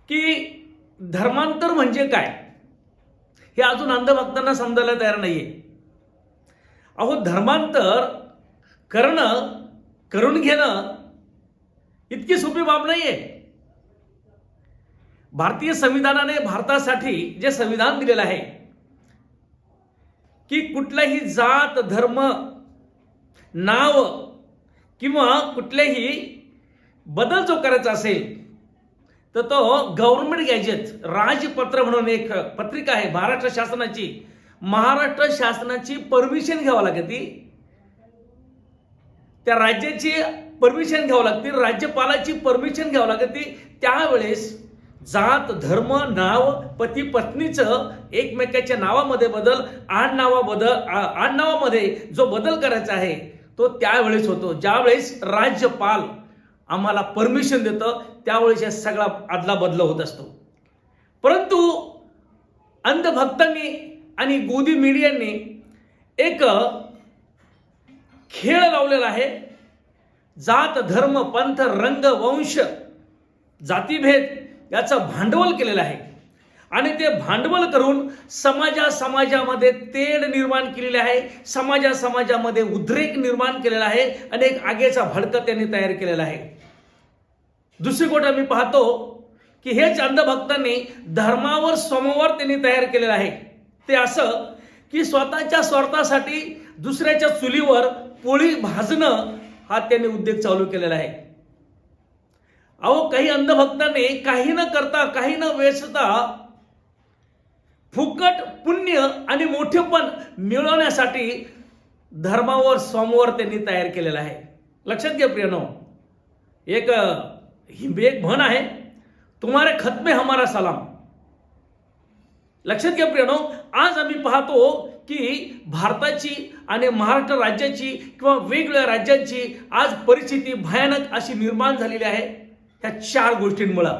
की धर्मांतर म्हणजे काय हे अजून अंधभक्तांना समजायला तयार नाहीये. अहो, धर्मांतर करून घेणं इतकी सोपी बाब नाहीये. भारतीय संविधानाने भारतासाठी जे संविधान दिलेलं आहे की कुठलाही जात, धर्म, नाव किंवा कुठलेही बदल जो करायचा असेल तर तो गव्हर्नमेंट गॅजेट राजपत्र म्हणून एक पत्रिका आहे महाराष्ट्र शासनाची. महाराष्ट्र शासनाची परमिशन घ्यावी लागते, त्या राज्याची परमिशन घ्यावी लागते, राज्यपालाची परमिशन घ्यावी लागते. त्यावेळेस जात, धर्म, नाव, पती पत्नीचं एकमेकाच्या नावामध्ये बदल, आडनावामध्ये जो बदल करायचा आहे तो त्यावेळेस होतो. ज्यावेळेस राज्यपाल आम्हाला परमिशन देतं त्यावेळेस या सगळा आदला बदल होत असतो. परंतु अंधभक्तांनी आणि गोदी मीडियांनी एक खेळ लावलेला आहे. जात, धर्म, पंथ, रंग, वंश, जातीभेद याचं भांडवल केलेलं आहे आणि ते भांडवल करून समाजामध्ये तेढ निर्माण केलेले आहे, समाजामध्ये उद्रेक निर्माण केलेला आहे आणि एक आगेचा भडका त्यांनी तयार केलेला आहे. दुसरी गोष्ट मी पाहतो की हेच अंधभक्तांनी धर्मावर सोमवार त्यांनी तयार केलेला आहे. ते असं की स्वतःच्या स्वार्थासाठी दुसऱ्याच्या चुलीवर पोळी भाजणं हा त्यांनी उद्योग चालू केलेला आहे. अहो, काही अंधभक्तांनी काही न करता, काही न वेचता फुकट पुण्य आणि मोठेपण मिळवण्यासाठी धर्मावर सोमवार त्यांनी तयार केलेला आहे. लक्षात घ्या प्रियनो, एक म्हण आहे, तुम्हारे खत में हमारा सलाम. लक्षात घ्या प्रियनो, आज आम्ही पाहतो की भारताची आणि महाराष्ट्र राज्याची किंवा वेगवेगळ्या राज्यांची आज परिस्थिती भयानक अशी निर्माण झालेली आहे ह्या 4 गोष्टींमुळे.